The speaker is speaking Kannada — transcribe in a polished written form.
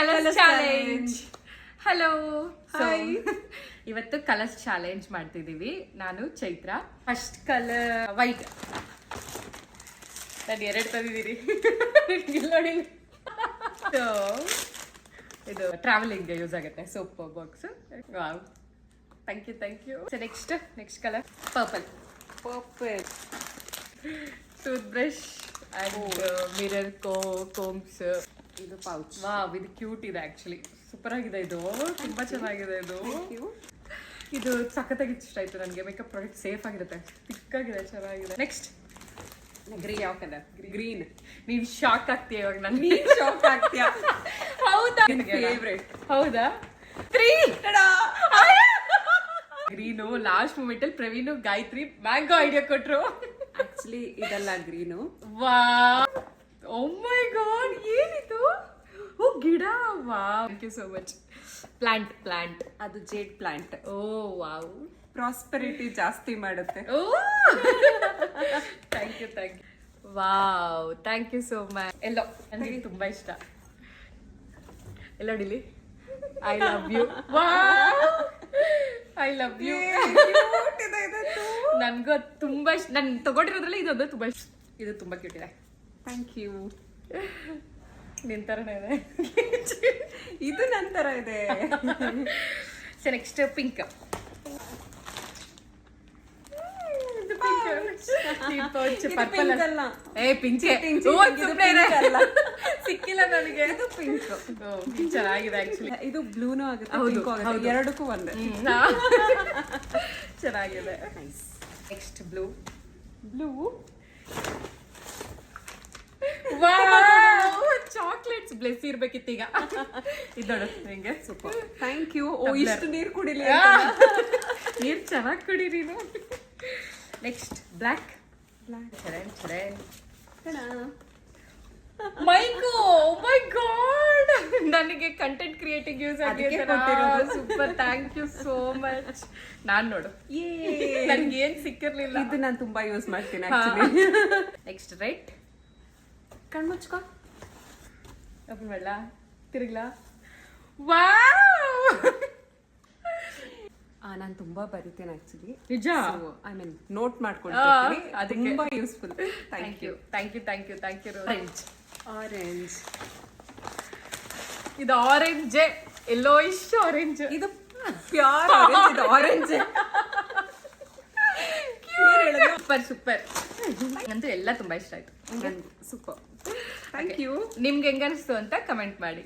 Colours challenge. Hello, hi. ಇವತ್ತು ಕಲರ್ಸ್ ಚಾಲೆಂಜ್ ಮಾಡ್ತಿದೀವಿ. ನಾನು ಚೈತ್ರ. First colour white. ನಾನು 2 ತಂದಿದ್ದೀರಿ. ನೋಡಿ, ಇದು ಟ್ರಾವೆಲಿಂಗ್ ಯೂಸ್ ಆಗುತ್ತೆ. Soap box. Wow, thank you. Next colour purple. Tooth brush and mirror comes. ಇದು ಪೌಚ್. ವಾವ್, ಇದು ಕ್ಯೂಟ್ ಇದೆ. ಆಕ್ಚುಲಿ ಸೂಪರ್ ಆಗಿದೆ. ಇದು ತುಂಬಾ ಚೆನ್ನಾಗಿದೆ. ಇದು ಸಖತ್ತಾಗಿ ಇಷ್ಟ ಆಯ್ತು ನನಗೆ. ಮೇಕಪ್ ಪ್ರಾಡಕ್ಟ್ ಸೇಫ್ ಆಗಿರುತ್ತೆ. ತಿಕ್ಕಾಗಿದೆ, ಚೆನ್ನಾಗಿದೆ. ನೆಕ್ಸ್ಟ್ ಯಾವ ಕಲರ್? ಗ್ರೀನ್. ನೀನ್ ಶಾಕ್ ಆಗ್ತೀಯ ಇವಾಗ. ನನ್ಗೆ ಶಾಕ್ ಆಗ್ತೀಯಾ? ಹೌದಾ? ಫೇವ್ರೆಟ್. ಹೌದಾ? 3 ಗ್ರೀನು. ಲಾಸ್ಟ್ ಮೂಮೆಂಟ್ ಅಲ್ಲಿ ಪ್ರವೀಣ್ ಗಾಯತ್ರಿ ಮ್ಯಾಂಗೋ ಐಡಿಯಾ ಕೊಟ್ರು. ಆಕ್ಚುಲಿ ಇದೆಲ್ಲ ಗ್ರೀನು. ವಾ, ಓ ಮೈ ಗಾಡ್, ಏನಿದು? ಓ, ಗಿಡ. ವಾ, thank you so much. Plant. ಅದು ಜೇಡ್ ಪ್ಲಾಂಟ್. ಓ ವಾವ್, ಪ್ರಾಸ್ಪರಿಟಿ ಜಾಸ್ತಿ ಮಾಡುತ್ತೆ. ಓ thank you. Wow, thank you so much. ಎಲ್ಲೋ ನನಗೆ ತುಂಬಾ ಇಷ್ಟ. ಎಲ್ಲೋ ಡಿಲಿ. I love you. I love you. ನನ್ಗೂ ಅದು ತುಂಬಾ ಇಷ್ಟ. ನಾನು ತಗೊಂಡಿರೋದ್ರಲ್ಲಿ ಇದೊಂದು ತುಂಬಾ ಇಷ್ಟ. ಇದು ತುಂಬಾ ಕ್ಯೂಟ್ ಇದೆ. Thank you. ನಿನ್ ತರನೇ ಇದೆ. ಇದು ನಂತರ ಇದೆ. So next pink. ಪರ್ಪಲ್ ಅಲ್ಲ, ಪಿಂಚೆ. ಸಿಕ್ಕಿಲ್ಲ ನನಗೆ. ಇದು ಪಿಂಕ್. ಚೆನ್ನಾಗಿದೆ ಆಕ್ಚುಲಿ. ಇದು ಬ್ಲೂನು ಆಗುತ್ತೆ, ಪಿಂಕ್ ಆಗುತ್ತೆ. ಎರಡಕ್ಕೂ ಒಂದೇ. ಚೆನ್ನಾಗಿದೆ. Next blue. ಚಾಕ್ಲೇಟ್ಸ್ ಬ್ಲೆಸ್ ಇರ್ಬೇಕಿತ್ತು ಈಗ. ಇದು ನೋಡು ನಿಂಗೆ. Super, thank you. ಇಷ್ಟು ನೀರು ಕುಡಿಲಿ. ನೀರು ಚೆನ್ನಾಗಿ ಕುಡಿ ನೀನು. Next black. Charan. Mic. My god, ನನಗೆ ಕಂಟೆಂಟ್ ಕ್ರಿಯೇಟಿಂಗ್ ಯೂಸ್ ಆಗಿದೆ. Super, thank you so much. ನಾನ್ ನೋಡು, ನನ್ಗೆ ಏನ್ ಸಿಕ್ಕಿರ್ಲಿಲ್ಲ. ಇದು ನಾನು ತುಂಬಾ ಯೂಸ್ ಮಾಡ್ತೀನಿ. Next right. ಕಣ್ಮುಚ್ಕೋ. ಓಪನ್ ಮಾಡ್ಲಾ? ತಿರುಗ್ಲಾ? ವಾವ್, ನಾನು ತುಂಬಾ ಬರಿತೇನೆ ಆಕ್ಚುಲಿ. ನಿಜ? ಐ ಮೀನ್ ನೋಟ್ ಮಾಡ್ಕೊಳ್ತೀನಿ. ಅದಕ್ಕೆ ತುಂಬಾ ಯೂಸ್ಫುಲ್. Thank you. ಆರೆಂಜ್. ಇದು ಆರೆಂಜ್, ಯೆಲ್ಲೋಯಿಶ್ ಆರೆಂಜ್. ಇದು ಪ್ಯೂರ್ ಆರೆಂಜ್. ಇದು ಆರೆಂಜ್. ಸೂಪರ್. ನಂತೂ ಎಲ್ಲ ತುಂಬಾ ಇಷ್ಟ ಆಯ್ತು. ಸೂಪರ್. Thank you. ನಿಮ್ಗೆ ಹೆಂಗನಿಸ್ತು ಅಂತ ಕಮೆಂಟ್ ಮಾಡಿ.